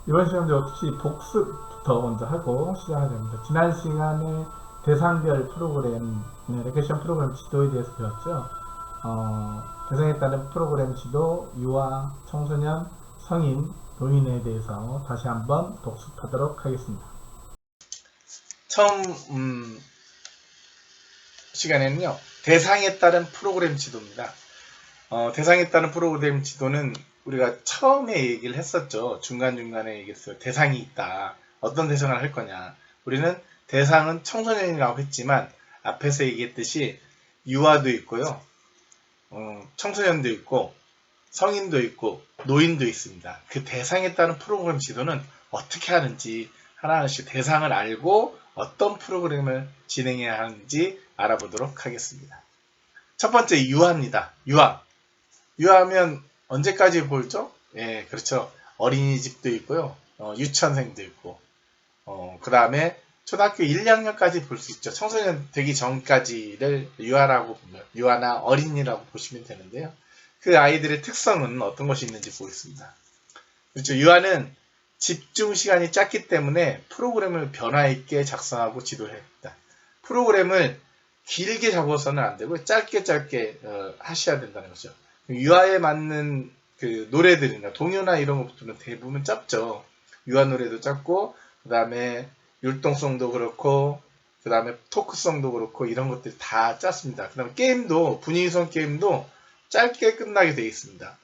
이번 시간도 역시 복습부터 먼저 하고 시작하게 됩니다. 지난 시간에 대상별 프로그램, 레크션 프로그램 지도에 대해서 배웠죠. 대상에 따른 프로그램 지도, 유아, 청소년, 성인, 노인에 대해서 다시 한번 복습하도록 하겠습니다. 처음 시간에는요, 대상에 따른 프로그램 지도입니다. 대상에 따른 프로그램 지도는 우리가 처음에 얘기를 했었죠. 중간중간에 얘기했어요. 대상이 있다. 어떤 대상을 할 거냐. 우리는 대상은 청소년이라고 했지만 앞에서 얘기했듯이 유아도 있고요. 청소년도 있고 성인도 있고 노인도 있습니다. 그 대상에 따른 프로그램 지도는 어떻게 하는지 하나하나씩 대상을 알고 어떤 프로그램을 진행해야 하는지 알아보도록 하겠습니다. 첫 번째 유아입니다. 유아하면 언제까지 보죠? 예, 그렇죠. 어린이집도 있고요. 유치원생도 있고, 그 다음에 초등학교 1, 2학년까지 볼 수 있죠. 청소년 되기 전까지를 유아나 어린이라고 보시면 되는데요. 그 아이들의 특성은 어떤 것이 있는지 보겠습니다. 그렇죠. 유아는 집중 시간이 짧기 때문에 프로그램을 변화 있게 작성하고 지도해야 합니다. 프로그램을 길게 잡아서는 안 되고 짧게 하셔야 된다는 거죠. 유아에 맞는 그 노래들이나 동요나 이런 것들은 대부분 짧죠. 유아 노래도 짧고, 그 다음에 율동성도 그렇고, 그 다음에 토크성도 그렇고, 이런 것들이 다 짧습니다. 그 다음에 게임도, 분위기성 게임도 짧게 끝나게 되어 있습니다.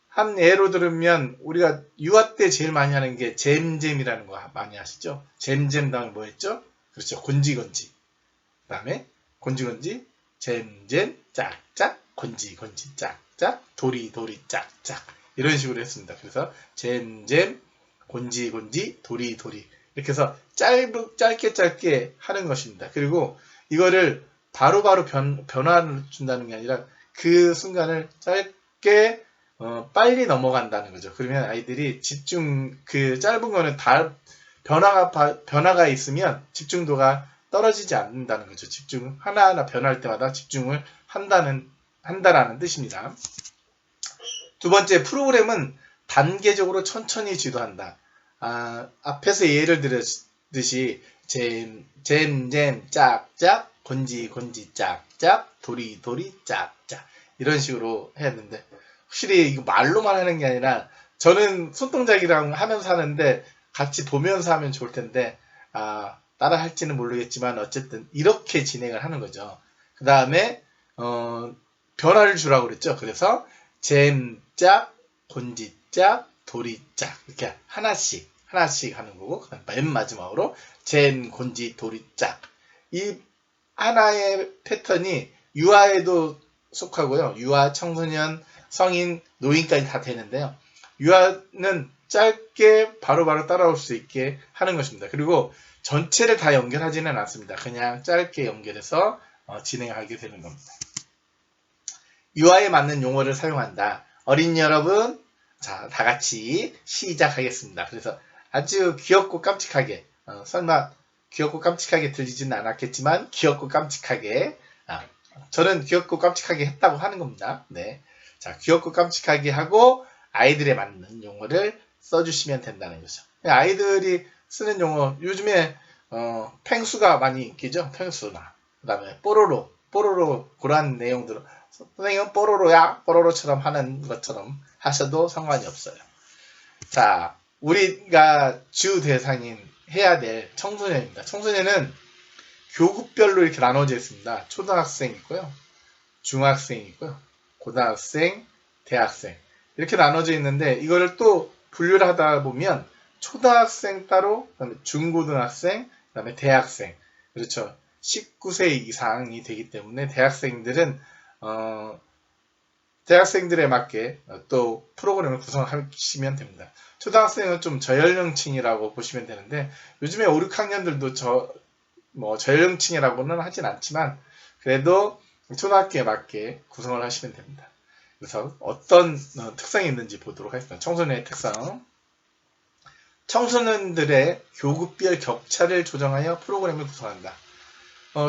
한 예로 들으면, 우리가 유아 때 제일 많이 하는 게 잼잼이라는 거 많이 아시죠? 잼잼 다음에 뭐 했죠? 그렇죠. 곤지곤지. 그 다음에 곤지곤지, 잼잼, 짝짝, 곤지곤지, 짝짝, 도리도리, 짝짝. 이런 식으로 했습니다. 그래서 잼잼, 곤지곤지, 도리도리. 이렇게 해서 짧게 하는 것입니다. 그리고 이거를 바로바로 변화를 준다는 게 아니라 그 순간을 짧게 빨리 넘어간다는 거죠. 그러면 아이들이 그 짧은 거는 다 변화가 있으면 집중도가 떨어지지 않는다는 거죠. 집중 하나하나 변할 때마다 집중을 한다라는 뜻입니다. 두 번째, 프로그램은 단계적으로 천천히 지도한다. 앞에서 예를 들었듯이 잼 짝짝, 곤지 짝짝, 도리 짝짝 이런 식으로 해야 되는데, 확실히 이거 말로만 하는 게 아니라 저는 손동작이랑 하면서 하는데 같이 보면서 하면 좋을 텐데 따라 할지는 모르겠지만 어쨌든 이렇게 진행을 하는 거죠. 그 다음에 변화를 주라고 그랬죠. 그래서 잼짝, 곤지짝, 도리짝 이렇게 하나씩 하는 거고, 그다음 맨 마지막으로 잼, 곤지, 도리짝. 이 하나의 패턴이 유아에도 속하고요. 유아, 청소년, 성인, 노인까지 다 되는데요. 유아는 짧게 바로바로 따라올 수 있게 하는 것입니다. 그리고 전체를 다 연결하지는 않습니다. 그냥 짧게 연결해서 진행하게 되는 겁니다. 유아에 맞는 용어를 사용한다. 어린이 여러분, 자, 다 같이 시작하겠습니다. 그래서 아주 귀엽고 깜찍하게, 설마 귀엽고 깜찍하게 들리지는 않았겠지만 귀엽고 깜찍하게, 저는 귀엽고 깜찍하게 했다고 하는 겁니다. 네, 자, 귀엽고 깜찍하게 하고 아이들에 맞는 용어를 써주시면 된다는 거죠. 아이들이 쓰는 용어, 요즘에 펭수가 많이 인기죠. 펭수나 그 다음에 뽀로로 그런 내용들은 선생님은 뽀로로처럼 하는 것처럼 하셔도 상관이 없어요. 자, 우리가 주 대상인 해야 될 청소년입니다. 청소년은 교급별로 이렇게 나눠져 있습니다. 초등학생 있고요, 중학생 있고요, 고등학생, 대학생 이렇게 나눠져 있는데, 이거를 또 분류를 하다 보면 초등학생 따로, 그다음에 중고등학생, 그다음에 대학생, 그렇죠. 19세 이상이 되기 때문에 대학생들에 맞게 또 프로그램을 구성하시면 됩니다. 초등학생은 좀 저연령층이라고 보시면 되는데, 요즘에 5, 6학년들도 저연령층이라고는 하진 않지만 그래도 초등학교에 맞게 구성을 하시면 됩니다. 그래서 어떤 특성이 있는지 보도록 하겠습니다. 청소년의 특성. 청소년들의 교급별 격차를 조정하여 프로그램을 구성한다.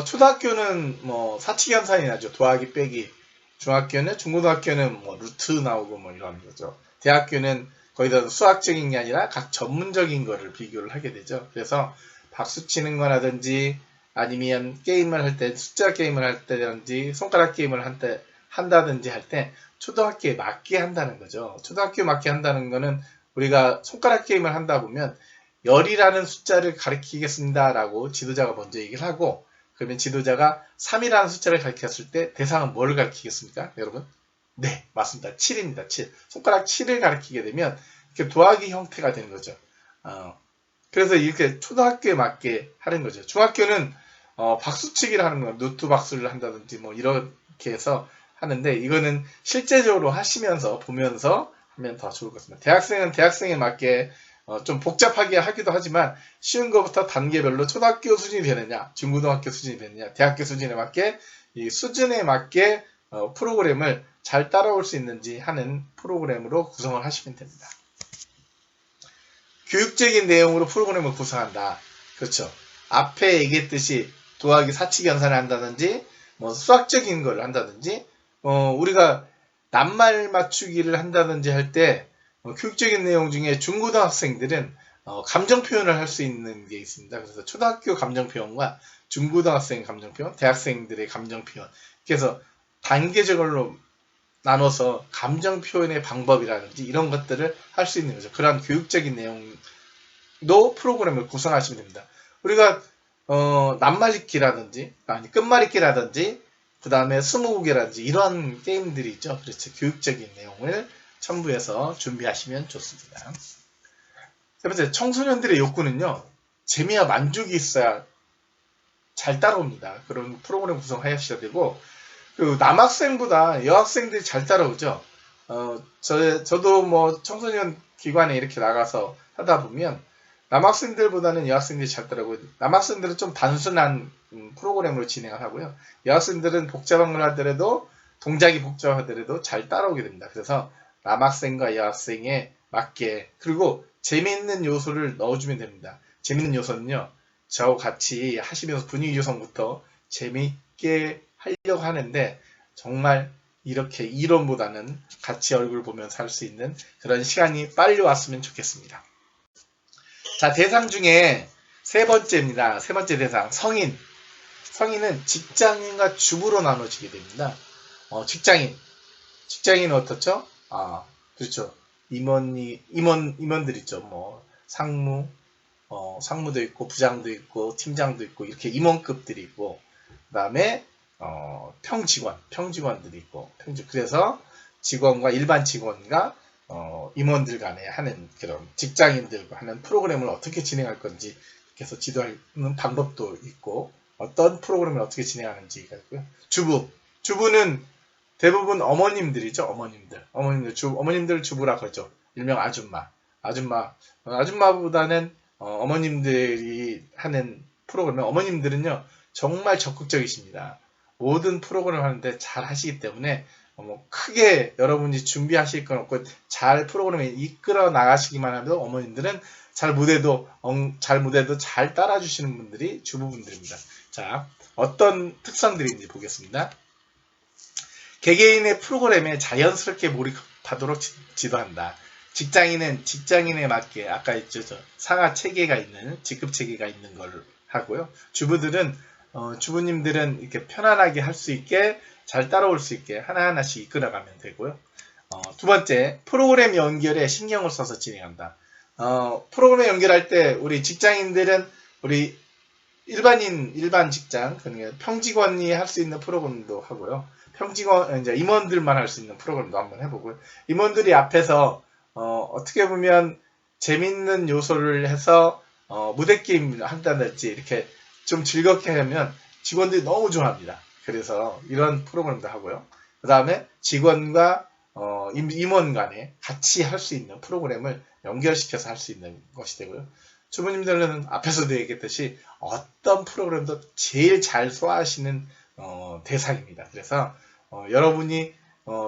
초등학교는 사칙연산이 나죠. 더하기 빼기. 중고등학교는 루트 나오고 이런 거죠. 대학교는 거기다 수학적인 게 아니라 각 전문적인 거를 비교를 하게 되죠. 그래서 박수 치는 거라든지 아니면 게임을 할 때 숫자 게임을 할 때든지 손가락 게임을 한다든지 할 때 초등학교에 맞게 한다는 거죠. 초등학교에 맞게 한다는 거는 우리가 손가락 게임을 한다 보면 열이라는 숫자를 가리키겠습니다 라고 지도자가 먼저 얘기를 하고, 그러면 지도자가 3이라는 숫자를 가리켰을 때 대상은 뭘 가리키겠습니까? 여러분? 네, 맞습니다. 7입니다. 7. 손가락 7을 가리키게 되면 이렇게 도화기 형태가 되는 거죠. 그래서 이렇게 초등학교에 맞게 하는 거죠. 중학교는 박수치기를 하는 거예요. 노트 박수를 한다든지 뭐 이렇게 해서 하는데, 이거는 실제적으로 하시면서 보면서 하면 더 좋을 것 같습니다. 대학생은 대학생에 맞게 좀 복잡하게 하기도 하지만 쉬운 것부터 단계별로 초등학교 수준이 되느냐, 중고등학교 수준이 되느냐, 대학교 수준에 맞게 이 수준에 맞게 프로그램을 잘 따라올 수 있는지 하는 프로그램으로 구성을 하시면 됩니다. 교육적인 내용으로 프로그램을 구성한다. 그렇죠. 앞에 얘기했듯이 도하기 사칙 연산을 한다든지 뭐 수학적인 걸 한다든지 우리가 낱말 맞추기를 한다든지 할 때 교육적인 내용 중에 중고등학생들은 감정 표현을 할 수 있는 게 있습니다. 그래서 초등학교 감정 표현과 중고등학생 감정 표현, 대학생들의 감정 표현, 그래서 단계적으로 나눠서 감정 표현의 방법이라든지 이런 것들을 할 수 있는 거죠. 그런 교육적인 내용도 프로그램을 구성하시면 됩니다. 우리가 낱말잇기라든지 아니 끝말잇기라든지 그 다음에 스무고개라든지 이런 게임들이 있죠. 그렇죠. 교육적인 내용을 첨부해서 준비하시면 좋습니다. 세 번째, 청소년들의 욕구는요, 재미와 만족이 있어야 잘 따라옵니다. 그런 프로그램 구성하셔야 되고, 그 남학생보다 여학생들이 잘 따라오죠. 저도 뭐 청소년 기관에 이렇게 나가서 하다 보면 남학생들보다는 여학생들이 잘 따라오고, 남학생들은 좀 단순한 프로그램으로 진행을 하고요. 여학생들은 복잡한 걸 하더라도, 동작이 복잡하더라도 잘 따라오게 됩니다. 그래서 남학생과 여학생에 맞게, 그리고 재미있는 요소를 넣어주면 됩니다. 재미있는 요소는요, 저하고 같이 하시면서 분위기 조성부터 재미있게 하려고 하는데, 정말 이렇게 이론보다는 같이 얼굴 보면서 할 수 있는 그런 시간이 빨리 왔으면 좋겠습니다. 자, 대상 중에 세 번째입니다. 세 번째 대상, 성인. 성인은 직장인과 주부로 나눠지게 됩니다. 직장인은 어떻죠? 그렇죠. 임원들 있죠. 뭐, 상무도 있고, 부장도 있고, 팀장도 있고, 이렇게 임원급들이 있고, 그 다음에, 평직원들이 있고, 그래서 직원과 일반 직원과, 임원들 간에 하는 그런 직장인들과 하는 프로그램을 어떻게 진행할 건지, 그래서 지도하는 방법도 있고, 어떤 프로그램을 어떻게 진행하는지가 있고요. 주부는 대부분 어머님들이죠. 어머님들 주부라 그러죠. 일명 아줌마보다는 어머님들이 하는 프로그램은, 어머님들은요 정말 적극적이십니다. 모든 프로그램을 하는데 잘 하시기 때문에 크게 여러분이 준비하실 건 없고 잘 프로그램을 이끌어 나가시기만 하면 어머님들은 잘 못해도 잘 따라주시는 분들이 주부분들입니다. 자, 어떤 특성들인지 보겠습니다. 개개인의 프로그램에 자연스럽게 몰입하도록 지도한다. 직장인은 직장인에 맞게, 아까 했죠, 상하 체계가 있는, 직급 체계가 있는 걸 하고요. 주부님들은 이렇게 편안하게 할 수 있게, 잘 따라올 수 있게 하나하나씩 이끌어가면 되고요. 두 번째, 프로그램 연결에 신경을 써서 진행한다. 프로그램 연결할 때 우리 직장인들은 우리 일반 직장, 그러니까 평직원이 할 수 있는 프로그램도 하고요. 이제 임원들만 할 수 있는 프로그램도 한번 해보고요. 임원들이 앞에서 어떻게 보면 재밌는 요소를 해서 무대 게임을 한다든지 이렇게 좀 즐겁게 하면 직원들이 너무 좋아합니다. 그래서 이런 프로그램도 하고요. 그 다음에 직원과 임원 간에 같이 할 수 있는 프로그램을 연결시켜서 할 수 있는 것이 되고요. 주부님들은 앞에서도 얘기했듯이 어떤 프로그램도 제일 잘 소화하시는 대상입니다. 그래서 여러분이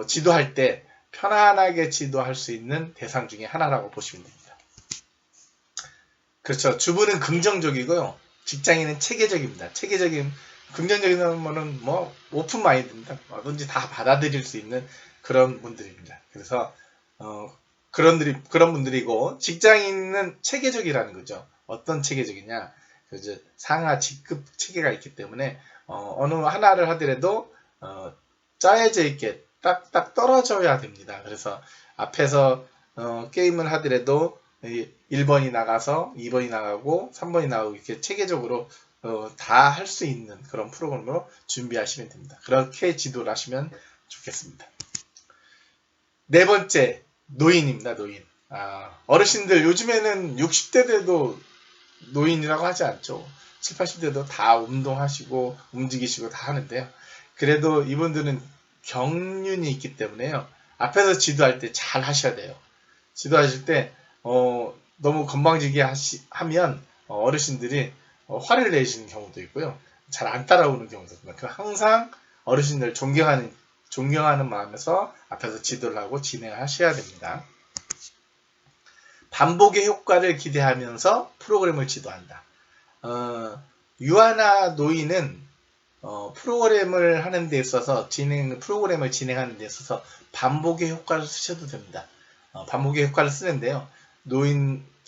지도할 때 편안하게 지도할 수 있는 대상 중에 하나라고 보시면 됩니다. 그렇죠. 주부는 긍정적이고요. 직장인은 체계적입니다. 긍정적인 거는 뭐 오픈 마인드입니다. 뭐든지 다 받아들일 수 있는 그런 분들입니다. 그래서 그런 분들이고, 직장인은 체계적이라는 거죠. 어떤 체계적이냐? 그 상하 직급 체계가 있기 때문에 어느 하나를 하더라도 짜여져 있게 딱딱 떨어져야 됩니다. 그래서 앞에서 게임을 하더라도 1번이 나가서 2번이 나가고 3번이 나가고 이렇게 체계적으로 다 할 수 있는 그런 프로그램으로 준비하시면 됩니다. 그렇게 지도를 하시면 좋겠습니다. 네 번째, 노인입니다. 노인. 어르신들 요즘에는 60대 돼도 노인이라고 하지 않죠. 7, 80대도 다 운동하시고 움직이시고 다 하는데요. 그래도 이분들은 경륜이 있기 때문에요. 앞에서 지도할 때 잘 하셔야 돼요. 지도하실 때 너무 건방지게 하면 어르신들이 화를 내시는 경우도 있고요. 잘 안 따라오는 경우도 있고요. 항상 어르신들 존경하는 마음에서 앞에서 지도를 하고 진행을 하셔야 됩니다. 반복의 효과를 기대하면서 프로그램을 지도한다. 유아나 노인은 프로그램을 하는 데 있어서 프로그램을 진행하는 데 있어서 반복의 효과를 쓰셔도 됩니다. 반복의 효과를 쓰는데요.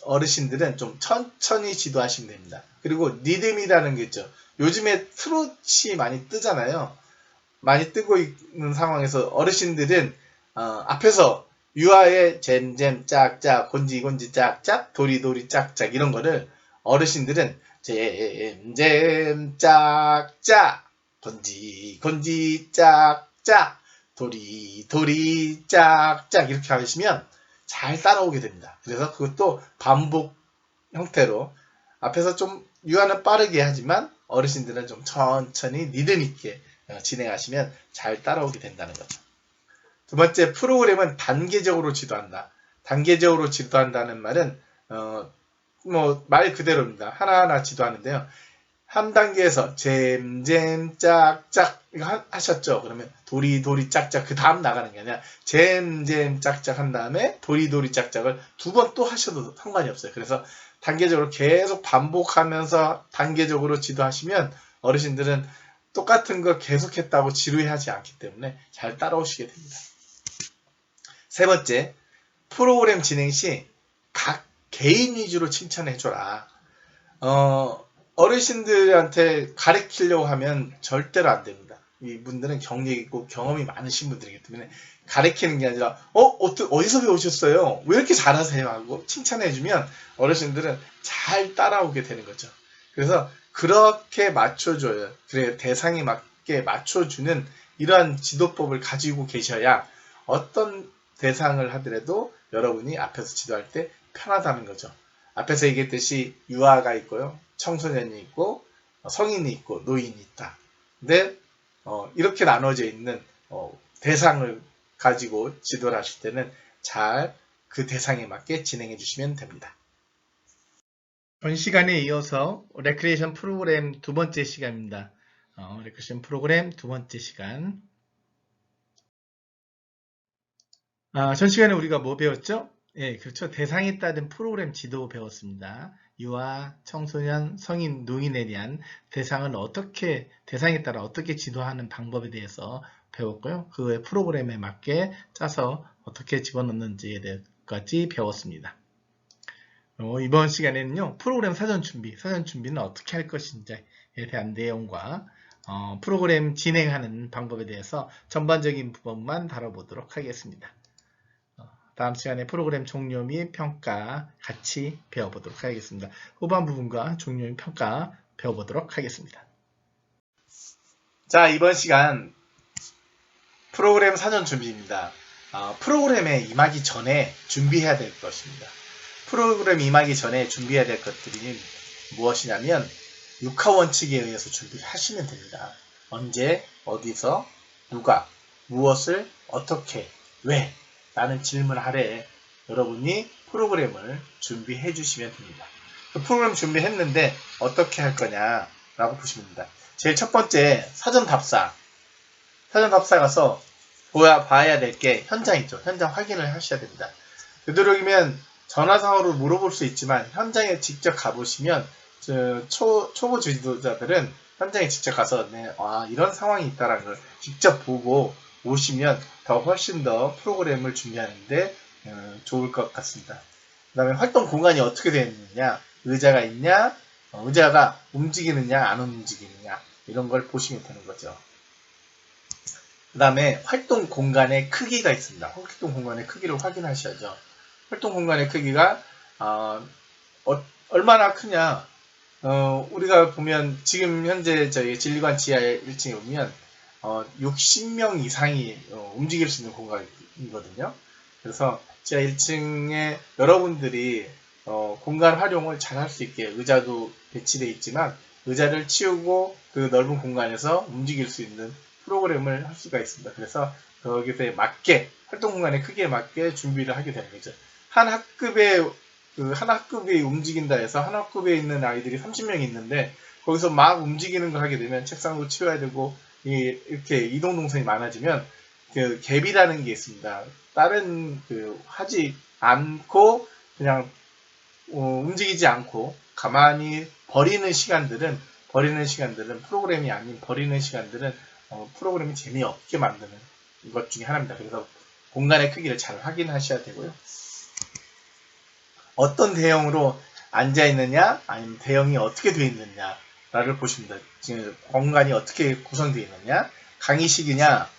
어르신들은 좀 천천히 지도하시면 됩니다. 그리고 리듬이라는 게 있죠. 요즘에 트롯이 많이 뜨잖아요. 많이 뜨고 있는 상황에서 어르신들은 앞에서 유아의 잼잼 짝짝 곤지곤지 짝짝 도리도리 짝짝 이런 거를 어르신들은 잼잼 짝짝 건지 짝짝 도리 짝짝 이렇게 하시면 잘 따라오게 됩니다. 그래서 그것도 반복 형태로 앞에서 좀 유아는 빠르게 하지만 어르신들은 좀 천천히 리듬 있게 진행하시면 잘 따라오게 된다는 거죠. 두 번째, 프로그램은 단계적으로 지도한다. 단계적으로 지도한다는 말은 말 그대로입니다. 하나하나 지도하는데요. 한 단계에서 잼잼 짝짝 이거 하셨죠? 그러면 도리도리 짝짝 그 다음 나가는 게 아니라 잼잼 짝짝 한 다음에 도리도리 짝짝을 두 번 또 하셔도 상관이 없어요. 그래서 단계적으로 계속 반복하면서 단계적으로 지도하시면 어르신들은 똑같은 거 계속했다고 지루해하지 않기 때문에 잘 따라오시게 됩니다. 세 번째, 프로그램 진행 시 각 개인 위주로 칭찬해줘라. 어르신들한테 가르치려고 하면 절대로 안 됩니다. 이분들은 경력 있고 경험이 많으신 분들이기 때문에 가르치는 게 아니라 어디서 배우셨어요? 왜 이렇게 잘하세요? 하고 칭찬해주면 어르신들은 잘 따라오게 되는 거죠. 그래서 그렇게 맞춰줘요. 그래 대상에 맞게 맞춰주는 이러한 지도법을 가지고 계셔야 어떤 대상을 하더라도 여러분이 앞에서 지도할 때 편하다는 거죠. 앞에서 얘기했듯이 유아가 있고요. 청소년이 있고 성인이 있고 노인이 있다. 근데 이렇게 나눠져 있는 대상을 가지고 지도를 하실 때는 잘 그 대상에 맞게 진행해 주시면 됩니다. 전 시간에 이어서 레크리에이션 프로그램 두 번째 시간입니다. 레크리에이션 프로그램 두 번째 시간. 전 시간에 우리가 뭐 배웠죠? 예, 그렇죠. 대상에 따른 프로그램 지도 배웠습니다. 유아, 청소년, 성인, 노인에 대한 대상에 따라 어떻게 지도하는 방법에 대해서 배웠고요. 그 외 프로그램에 맞게 짜서 어떻게 집어넣는지에 대해서까지 배웠습니다. 이번 시간에는요, 프로그램 사전 준비는 어떻게 할 것인지에 대한 내용과 프로그램 진행하는 방법에 대해서 전반적인 부분만 다뤄보도록 하겠습니다. 다음 시간에 프로그램 종료 및 평가 같이 배워보도록 하겠습니다. 후반 부분과 종료 및 평가 배워보도록 하겠습니다. 자, 이번 시간 프로그램 사전 준비입니다. 프로그램에 임하기 전에 준비해야 될 것입니다. 프로그램 임하기 전에 준비해야 될 것들이 무엇이냐면 6화 원칙에 의해서 준비를 하시면 됩니다. 언제, 어디서, 누가, 무엇을, 어떻게, 왜 라는 질문 아래 여러분이 프로그램을 준비해 주시면 됩니다. 그 프로그램 준비했는데 어떻게 할 거냐 라고 보시면 됩니다. 제일 첫 번째 사전 답사 가서 봐야 될 게 현장 있죠. 현장 확인을 하셔야 됩니다. 되도록이면 전화상으로 물어볼 수 있지만 현장에 직접 가보시면 초보 지도자들은 현장에 직접 가서 이런 상황이 있다는 걸 직접 보고 오시면 훨씬 더 프로그램을 준비하는데 좋을 것 같습니다. 그 다음에 활동 공간이 어떻게 되어 있느냐, 의자가 있냐, 의자가 움직이느냐 안 움직이느냐 이런 걸 보시면 되는 거죠. 그 다음에 활동 공간의 크기가 있습니다. 활동 공간의 크기를 확인하셔야죠. 활동 공간의 크기가 얼마나 크냐, 우리가 보면 지금 현재 저희 진리관 지하 1층에 보면 60명 이상이 움직일 수 있는 공간이거든요. 그래서 지하 1층에 여러분들이 공간 활용을 잘 할 수 있게 의자도 배치되어 있지만 의자를 치우고 그 넓은 공간에서 움직일 수 있는 프로그램을 할 수가 있습니다. 그래서 거기서에 맞게 활동 공간의 크기에 맞게 준비를 하게 되는 거죠. 한 학급이 움직인다 해서 한 학급에 있는 아이들이 30명이 있는데 거기서 막 움직이는 걸 하게 되면 책상도 치워야 되고 이렇게 이동 동선이 많아지면 그 갭이라는 게 있습니다. 다른 하지 않고 그냥 움직이지 않고 가만히 버리는 시간들은 프로그램이 아닌 버리는 시간들은 프로그램이 재미없게 만드는 것 중에 하나입니다. 그래서 공간의 크기를 잘 확인하셔야 되고요. 어떤 대형으로 앉아 있느냐, 아니면 대형이 어떻게 되어 있느냐를 보십니다. 지금 공간이 어떻게 구성되어 있느냐, 강의식이냐,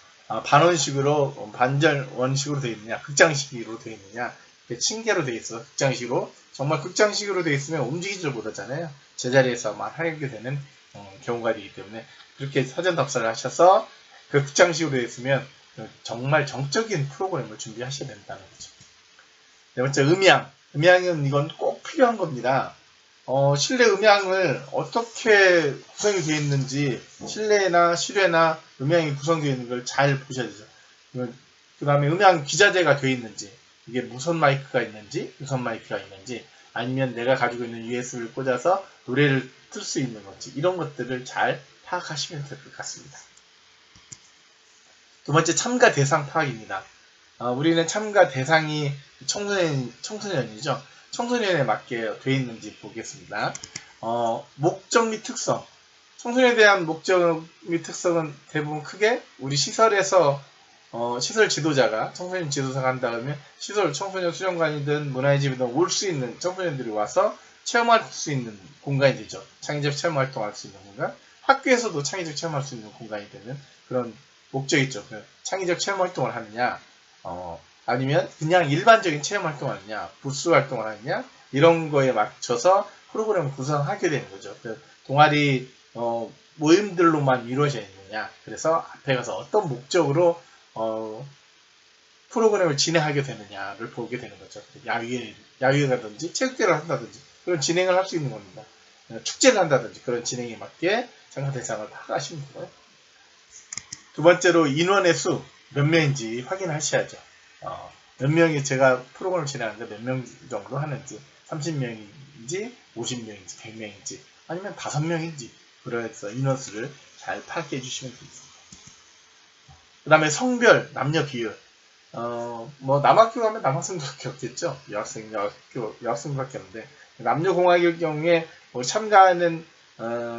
반원식으로, 반전원식으로 되어 있느냐, 극장식으로 되어 있느냐, 층계로 되어 있어. 극장식으로. 정말 극장식으로 되어 있으면 움직이지를 못하잖아요. 제자리에서만 하게 되는 경우가 되기 때문에 그렇게 사전 답사를 하셔서 그 극장식으로 되어 있으면 정말 정적인 프로그램을 준비하셔야 된다는 거죠. 네 번째, 음향은 이건 꼭 필요한 겁니다. 실내 음향을 어떻게 구성이 되어 있는지, 실내나 실외나 음향이 구성되어 있는 걸 잘 보셔야 되죠. 그 다음에 음향 기자재가 되어 있는지, 이게 무선 마이크가 있는지, 유선 마이크가 있는지, 아니면 내가 가지고 있는 USB를 꽂아서 노래를 틀 수 있는 건지, 이런 것들을 잘 파악하시면 될 것 같습니다. 두 번째, 참가 대상 파악입니다. 우리는 참가 대상이 청소년이죠. 청소년에 맞게 되어 있는지 보겠습니다. 목적 및 특성. 청소년에 대한 목적 및 특성은 대부분 크게 우리 시설에서 시설 지도자가, 청소년 지도사가 한다 그러면 시설, 청소년 수련관이든 문화의 집이든 올 수 있는 청소년들이 와서 체험할 수 있는 공간이 되죠. 창의적 체험 활동할 수 있는 공간. 학교에서도 창의적 체험할 수 있는 공간이 되는 그런 목적이 있죠. 창의적 체험 활동을 하느냐, 아니면 그냥 일반적인 체험 활동을 하느냐, 부스 활동을 하느냐, 이런 거에 맞춰서 프로그램을 구성하게 되는 거죠. 동아리 모임들로만 이루어져 있느냐, 그래서 앞에 가서 어떤 목적으로 프로그램을 진행하게 되느냐를 보게 되는 거죠. 야유회라든지 체육대회를 한다든지 그런 진행을 할 수 있는 겁니다. 축제를 한다든지 그런 진행에 맞게 참가 대상을 파악하시면 되고요. 두 번째로 인원의 수, 몇 명인지 확인하셔야죠. 몇 명이 제가 프로그램을 진행하는데 몇 명 정도 하는지, 30명인지 50명인지 100명인지 아니면 5명인지, 그래서 인원수를 잘 파악해 주시면 되겠습니다. 그 다음에 성별, 남녀 비율. 남학교 가면 남학생밖에 없겠죠. 여학생밖에 없는데, 남녀 공학의 경우에 참가하는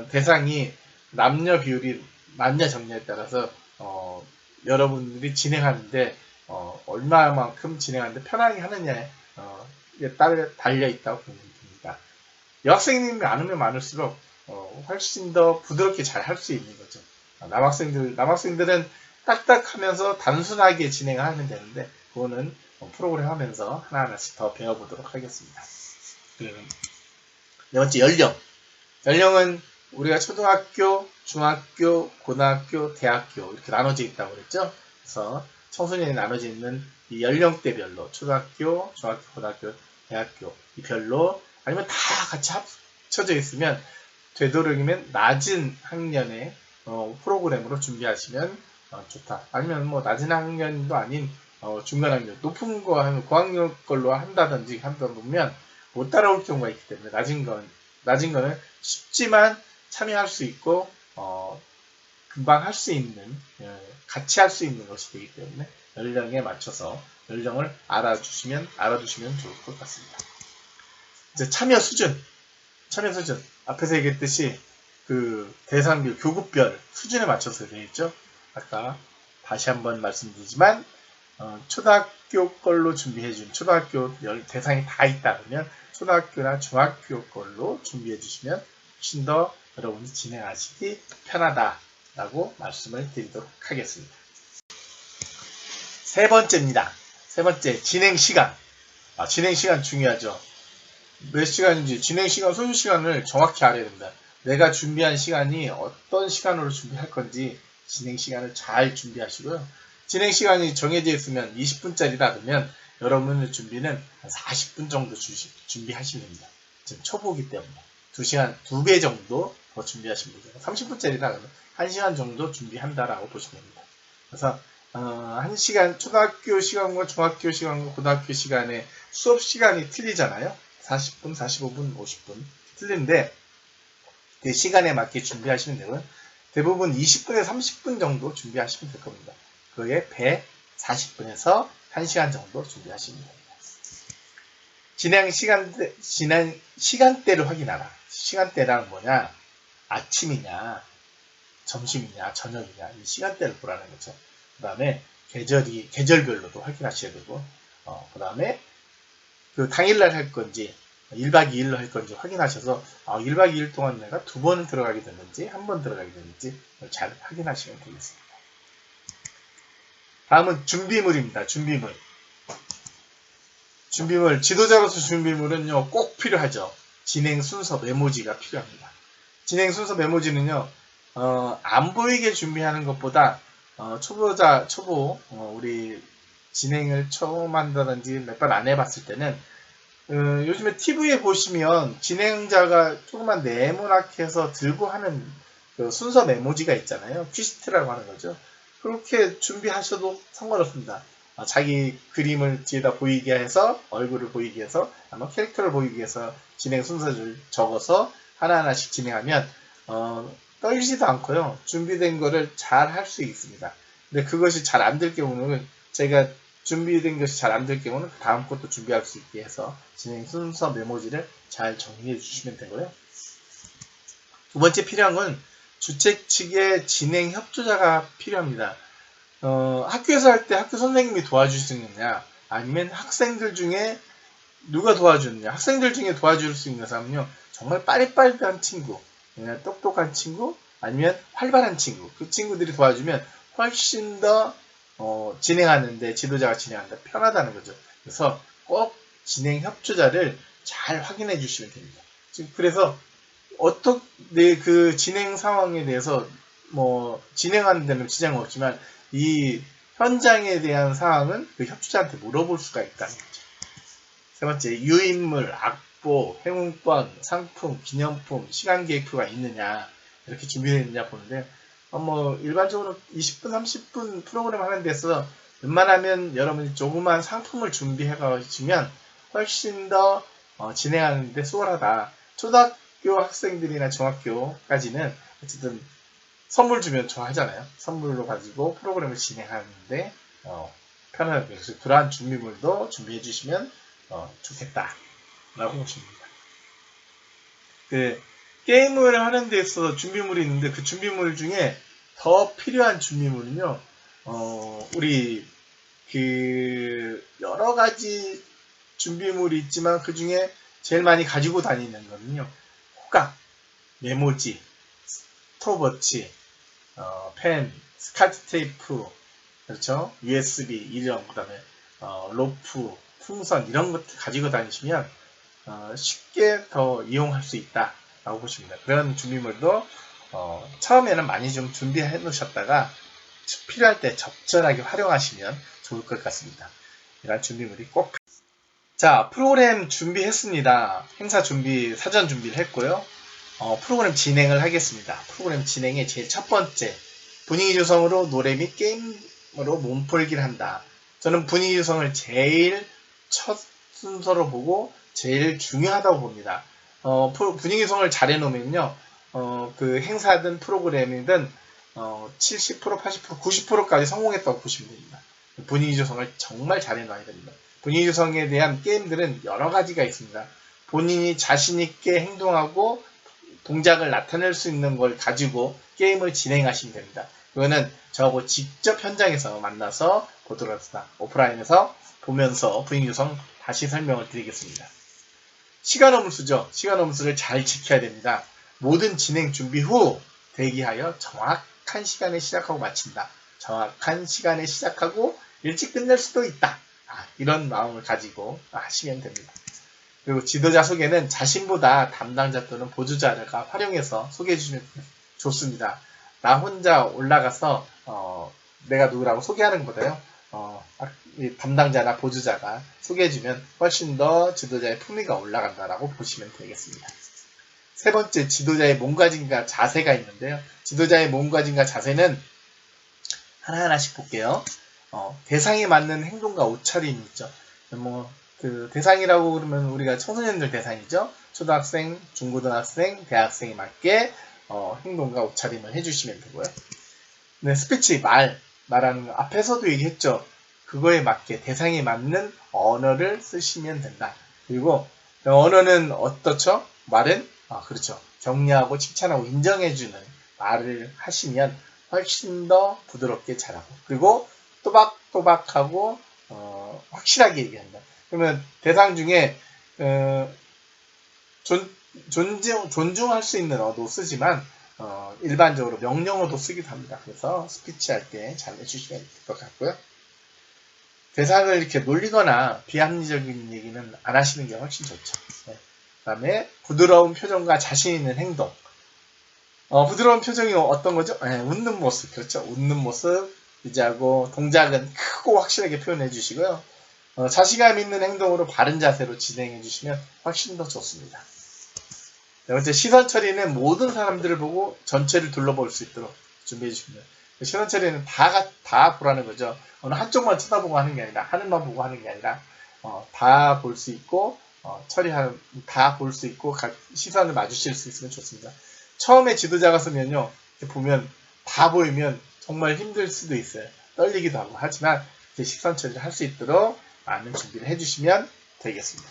대상이 남녀 비율이 맞냐 적냐에 따라서 여러분들이 진행하는데 얼마만큼 진행하는데 편하게 하느냐에 따라 달려 있다고 보면 됩니다. 여학생이 많으면 많을수록 훨씬 더 부드럽게 잘 할 수 있는 거죠. 남학생들은 딱딱하면서 단순하게 진행을 하면 되는데, 그거는 프로그램 하면서 하나하나씩 더 배워보도록 하겠습니다. 네 번째, 연령은 우리가 초등학교, 중학교, 고등학교, 대학교 이렇게 나눠져 있다고 그랬죠. 그래서 청소년이 나눠져 있는 이 연령대별로 초등학교, 중학교, 고등학교, 대학교 이 별로, 아니면 다 같이 합쳐져 있으면 되도록이면 낮은 학년의 프로그램으로 준비하시면 좋다. 아니면 낮은 학년도 아닌 중간 학년, 높은 거 하면 고학년 걸로 한다든지 하다 보면 못 따라올 경우가 있기 때문에 낮은 거는 쉽지만 참여할 수 있고 금방 할 수 있는, 같이 할 수 있는 것이 되기 때문에 연령에 맞춰서 연령을 알아두시면 좋을 것 같습니다. 이제 참여 수준. 앞에서 얘기했듯이 그 대상별, 교급별 수준에 맞춰서 되어 있죠. 아까 다시 한번 말씀드리지만 초등학교 초등학교 걸로 준비해준 초등학교 대상이 다 있다 그러면 초등학교나 중학교 걸로 준비해 주시면 훨씬 더 여러분이 진행하시기 편하다라고 말씀을 드리도록 하겠습니다. 세 번째입니다. 세 번째, 진행 시간. 진행 시간 중요하죠. 몇 시간인지 진행 시간, 소요 시간을 정확히 알아야 됩니다. 내가 준비한 시간이 어떤 시간으로 준비할 건지 진행 시간을 잘 준비하시고요. 진행 시간이 정해져 있으면 20분짜리다 그러면 여러분의 준비는 40분 정도 준비하시면 됩니다. 지금 초보기 때문에 2시간, 2배 정도 더 준비하시면 됩니다. 30분짜리다 그러면 1시간 정도 준비한다라고 보시면 됩니다. 그래서 1시간, 초등학교 시간과 중학교 시간과 고등학교 시간에 수업 시간이 틀리잖아요. 40분, 45분, 50분 틀린데 그 시간에 맞게 준비하시면 되고요. 대부분 20분에서 30분 정도 준비하시면 될 겁니다. 그에 배 40분에서 1시간 정도 준비하시면 됩니다. 진행 시간대를 확인하라. 시간대란 뭐냐? 아침이냐, 점심이냐, 저녁이냐, 이 시간대를 보라는 거죠. 그 다음에 계절별로도 확인하셔야 되고, 그 다음에 그 당일날 할 건지, 1박 2일로 할 건지 확인하셔서 1박 2일 동안 내가 2번 들어가게 됐는지 1번 들어가게 됐는지 잘 확인하시면 되겠습니다. 다음은 준비물입니다. 준비물, 지도자로서 준비물은요 꼭 필요하죠. 진행 순서 메모지가 필요합니다. 진행 순서 메모지는요 안 보이게 준비하는 것보다 초보 우리 진행을 처음 한다든지 몇 번 안 해봤을 때는 요즘에 TV에 보시면 진행자가 조그만 네모나게 들고 하는 그 순서 메모지가 있잖아요. 퀴스트라고 하는 거죠. 그렇게 준비하셔도 상관없습니다. 자기 그림을 뒤에다 보이게 해서 얼굴을 보이게 해서 아마 캐릭터를 보이게 해서 진행 순서를 적어서 하나하나씩 진행하면 떨리지도 않고요. 준비된 거를 잘 할 수 있습니다. 근데 그것이 잘 안 될 경우는 제가 준비된 것이 잘 안 될 경우는 다음 것도 준비할 수 있게 해서 진행 순서 메모지를 잘 정리해 주시면 되고요. 두 번째 필요한 건 주책 측의 진행 협조자가 필요합니다. 학교에서 할 때 학교 선생님이 도와줄 수 있느냐 아니면 학생들 중에 누가 도와주느냐. 학생들 중에 도와줄 수 있는 사람은요 정말 빠릿빠릿한 친구, 똑똑한 친구 아니면 활발한 친구, 그 친구들이 도와주면 훨씬 더 진행하는데 지도자가 진행하는데 편하다는 거죠. 그래서 꼭 진행 협조자를 잘 확인해 주시면 됩니다. 지금 그래서 어떻게 그 진행 상황에 대해서 진행하는 데는 지장은 없지만 이 현장에 대한 상황은 그 협조자한테 물어볼 수가 있다는 거죠. 세 번째, 유인물, 악보, 행운권, 상품, 기념품, 시간 계획표가 있느냐 이렇게 준비되어 있느냐 보는데 일반적으로 20분, 30분 프로그램 하는 데서 웬만하면 여러분이 조그만 상품을 좋게 가시면 훨씬 더 진행하는데 수월하다. 초등학교 학생들이나 중학교까지는 어쨌든 선물 주면 좋아하잖아요. 선물로 가지고 프로그램을 진행하는데 편하게. 그래서 그러한 준비물도 준비해 주시면 좋겠다라고 보십니다. 게임을 하는 데 있어서 준비물이 있는데 그 준비물 중에 더 필요한 준비물은요, 우리 여러 가지 준비물이 있지만 그 중에 제일 많이 가지고 다니는 거는요, 호각, 메모지, 스톱워치, 펜, 스카치 테이프, 그렇죠? USB, 이런, 그 다음에, 로프, 풍선, 이런 것들 가지고 다니시면, 쉽게 더 이용할 수 있다. 라고 보십니다. 그런 준비물도 처음에는 많이 좀 준비해 놓으셨다가 필요할 때 적절하게 활용하시면 좋을 것 같습니다. 이런 준비물이 꼭. 자, 프로그램 준비했습니다. 행사 준비, 사전 준비를 했고요. 프로그램 진행을 하겠습니다. 프로그램 진행의 제일 첫 번째, 분위기 조성으로 노래 및 게임으로 몸풀기를 한다. 저는 분위기 조성을 제일 첫 순서로 보고 제일 중요하다고 봅니다. 분위기 조성을 잘 해놓으면요, 그 행사든 프로그램이든 70%, 80%, 90%까지 성공했다고 보시면 됩니다. 분위기 조성을 정말 잘 해놔야 됩니다. 분위기 조성에 대한 게임들은 여러 가지가 있습니다. 본인이 자신있게 행동하고 동작을 나타낼 수 있는 걸 가지고 게임을 진행하시면 됩니다. 그거는 저하고 직접 현장에서 만나서 보도록 하겠습니다. 오프라인에서 보면서 분위기 구성 다시 설명을 드리겠습니다. 시간 어물수죠. 시간 어물수를 잘 지켜야 됩니다. 모든 진행 준비 후 대기하여 정확한 시간에 시작하고 마친다. 정확한 시간에 시작하고 일찍 끝낼 수도 있다. 이런 마음을 가지고 하시면 됩니다. 그리고 지도자 소개는 자신보다 담당자 또는 보조자가 활용해서 소개해 주시면 좋습니다. 나 혼자 올라가서 내가 누구라고 소개하는 것보다요. 이 담당자나 보조자가 소개해주면 훨씬 더 지도자의 품위가 올라간다라고 보시면 되겠습니다. 세 번째, 지도자의 몸가짐과 자세가 있는데요. 지도자의 몸가짐과 자세는 하나하나씩 볼게요. 대상에 맞는 행동과 옷차림이 있죠. 그 대상이라고 그러면 우리가 청소년들 대상이죠. 초등학생, 중고등학생, 대학생에 맞게 행동과 옷차림을 해주시면 되고요. 네, 스피치, 말하는 거 앞에서도 얘기했죠. 그거에 맞게 대상에 맞는 언어를 쓰시면 된다. 그리고 언어는 어떻죠? 말은 그렇죠. 격려하고 칭찬하고 인정해주는 말을 하시면 훨씬 더 부드럽게 잘하고 그리고 또박또박하고 확실하게 얘기한다. 그러면 대상 중에 존중할 수 있는 어도 쓰지만 일반적으로 명령어도 쓰기도 합니다. 그래서 스피치 할 때 잘 해주시면 될 것 같고요. 대상을 이렇게 놀리거나 비합리적인 얘기는 안 하시는 게 훨씬 좋죠. 네. 그 다음에 부드러운 표정과 자신 있는 행동. 부드러운 표정이 어떤 거죠? 네, 웃는 모습. 그렇죠. 웃는 모습 유지하고 동작은 크고 확실하게 표현해 주시고요. 자신감 있는 행동으로 바른 자세로 진행해 주시면 훨씬 더 좋습니다. 네 번째, 시선 처리는 모든 사람들을 보고 전체를 둘러볼 수 있도록 준비해 주시면 돼요. 시선 처리는 다 보라는 거죠. 어느 한쪽만 쳐다보고 하는 게 아니라, 하늘만 보고 하는 게 아니라, 다 볼 수 있고, 다 볼 수 있고, 시선을 마주칠 수 있으면 좋습니다. 처음에 지도자가 쓰면요, 보면, 다 보이면 정말 힘들 수도 있어요. 떨리기도 하고. 하지만, 시선 처리를 할 수 있도록 많은 준비를 해주시면 되겠습니다.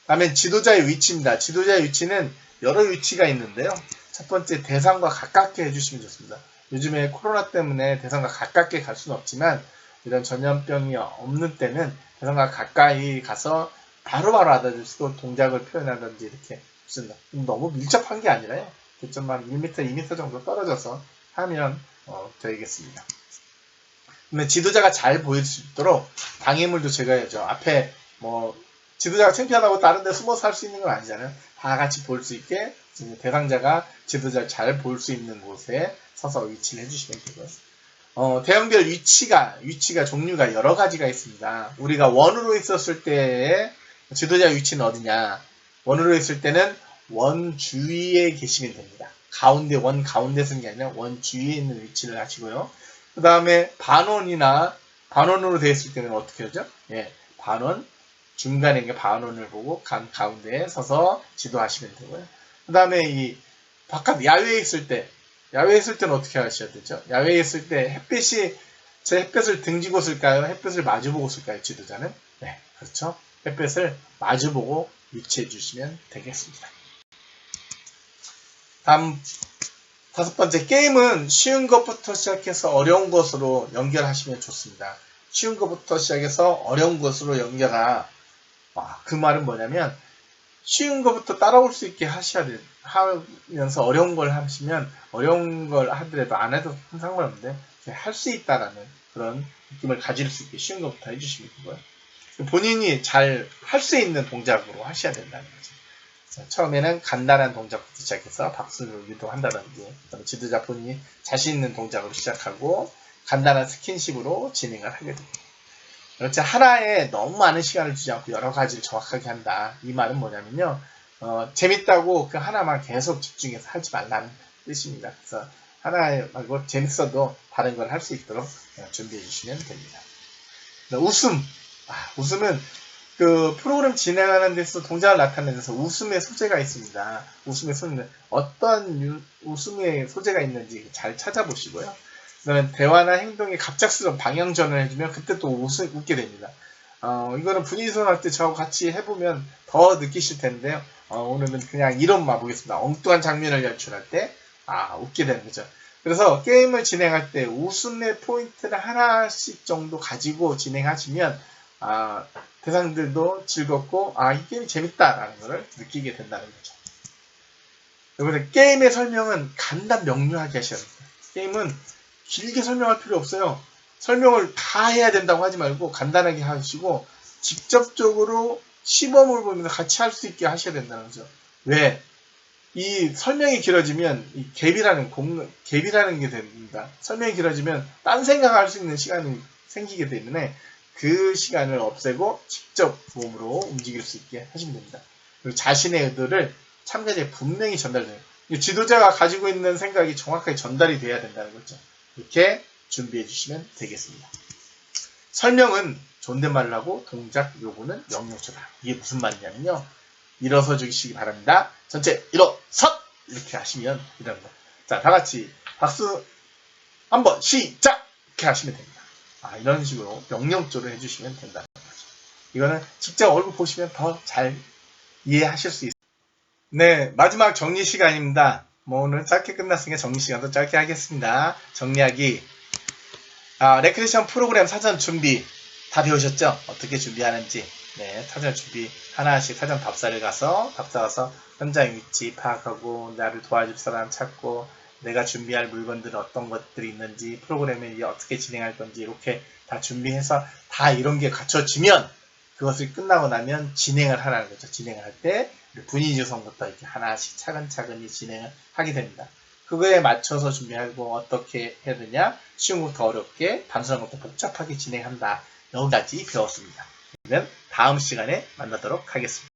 다음엔 지도자의 위치입니다. 지도자의 위치는 여러 위치가 있는데요. 첫 번째, 대상과 가깝게 해주시면 좋습니다. 요즘에 코로나 때문에 대상과 가깝게 갈 수는 없지만 이런 전염병이 없는 때는 대상과 가까이 가서 바로바로 알아들수록 동작을 표현하든지 이렇게 무슨 너무 밀접한 게 아니라요. 한 1m, 2m 정도 떨어져서 하면 되겠습니다. 그러면 지도자가 잘 보일 수 있도록 방해물도 제거해야죠. 앞에 지도자가 창피하다고 다른 데 숨어서 할 수 있는 건 아니잖아요. 다 같이 볼 수 있게 대상자가 지도자를 잘 볼 수 있는 곳에 서서 위치를 해주시면 되고요. 대형별 위치가 종류가 여러 가지가 있습니다. 우리가 원으로 있었을 때의 지도자 위치는 어디냐? 원으로 있을 때는 원 주위에 계시면 됩니다. 원 가운데 쓰는 게 아니라 원 주위에 있는 위치를 하시고요. 그 다음에 반원으로 되어 있을 때는 어떻게 하죠? 예, 반원, 중간에 있는 반원을 보고 가운데에 서서 지도하시면 되고요. 그 다음에 이 바깥 야외에 있을 때는 어떻게 하셔야 되죠? 야외에 있을 때 제 햇볕을 등지고 쓸까요? 햇볕을 마주보고 쓸까요? 지도자는? 네, 그렇죠. 햇볕을 마주보고 위치해 주시면 되겠습니다. 다음 5번째, 게임은 쉬운 것부터 시작해서 어려운 것으로 연결하시면 좋습니다. 쉬운 것부터 시작해서 어려운 것으로 연결하. 그 말은 뭐냐면 쉬운 것부터 따라올 수 있게 하면서 어려운 걸 하시면 어려운 걸 하더라도 안 해도 상관없는데 할 수 있다라는 그런 느낌을 가질 수 있게 쉬운 것부터 해주시면 되고요. 본인이 잘 할 수 있는 동작으로 하셔야 된다는 거죠. 처음에는 간단한 동작부터 시작해서 박수를 유도한다든지 지도자 본인이 자신 있는 동작으로 시작하고 간단한 스킨십으로 진행을 하게 됩니다. 그렇지 하나에 너무 많은 시간을 주지 않고 여러 가지를 정확하게 한다. 이 말은 뭐냐면요. 재밌다고 그 하나만 계속 집중해서 하지 말라는 뜻입니다. 그래서 하나에 말고 재밌어도 다른 걸 할 수 있도록 준비해 주시면 됩니다. 웃음은 그 프로그램 진행하는 데서 동작을 나타내는 데서 웃음의 소재가 있습니다. 웃음의 소재는 어떤 웃음의 소재가 있는지 잘 찾아보시고요. 그다음에 대화나 행동에 갑작스러운 방향 전환을 해주면 그때 또 웃게 됩니다. 이거는 분위기 조성할 때 저하고 같이 해보면 더 느끼실 텐데요. 오늘은 그냥 이론만 보겠습니다. 엉뚱한 장면을 연출할 때 웃게 되는 거죠. 그래서 게임을 진행할 때 웃음의 포인트를 하나씩 정도 가지고 진행하시면 대상들도 즐겁고 이 게임이 재밌다라는 것을 느끼게 된다는 거죠. 여러분 게임의 설명은 간단 명료하게 하셔야 됩니다. 게임은 길게 설명할 필요 없어요. 설명을 다 해야 된다고 하지 말고 간단하게 하시고 직접적으로 시범을 보면서 같이 할 수 있게 하셔야 된다는 거죠. 왜? 이 설명이 길어지면 이 갭이라는 게 됩니다. 설명이 길어지면 딴 생각할 수 있는 시간이 생기기 때문에 그 시간을 없애고 직접 몸으로 움직일 수 있게 하시면 됩니다. 그리고 자신의 의도를 참가자에 분명히 전달돼요. 지도자가 가지고 있는 생각이 정확하게 전달이 돼야 된다는 거죠. 이렇게 준비해 주시면 되겠습니다. 설명은 존댓말을 하고 동작 요구는 명령조다. 이게 무슨 말이냐면요. 일어서 주시기 바랍니다. 전체 일어서! 이렇게 하시면 이런 거. 자, 다 같이 박수 한번 시작! 이렇게 하시면 됩니다. 이런 식으로 명령조를 해주시면 된다는 거죠. 이거는 직접 얼굴 보시면 더 잘 이해하실 수 있습니다. 네, 마지막 정리 시간입니다. 오늘 짧게 끝났으니까 정리 시간도 짧게 하겠습니다. 정리하기. 레크레이션 프로그램 사전 준비 다 배우셨죠? 어떻게 준비하는지. 네, 사전 준비 하나씩 사전 답사를 가서 현장 위치 파악하고 나를 도와줄 사람 찾고 내가 준비할 물건들은 어떤 것들이 있는지 프로그램을 어떻게 진행할 건지 이렇게 다 준비해서 다 이런 게 갖춰지면 그것을 끝나고 나면 진행을 하라는 거죠. 진행을 할 때 분위 조성부터 이렇게 하나씩 차근차근히 진행을 하게 됩니다. 그거에 맞춰서 준비하고 어떻게 해야 되냐? 쉬운 것부터 어렵게, 단순한 것부터 복잡하게 진행한다. 여기까지 배웠습니다. 그러면 다음 시간에 만나도록 하겠습니다.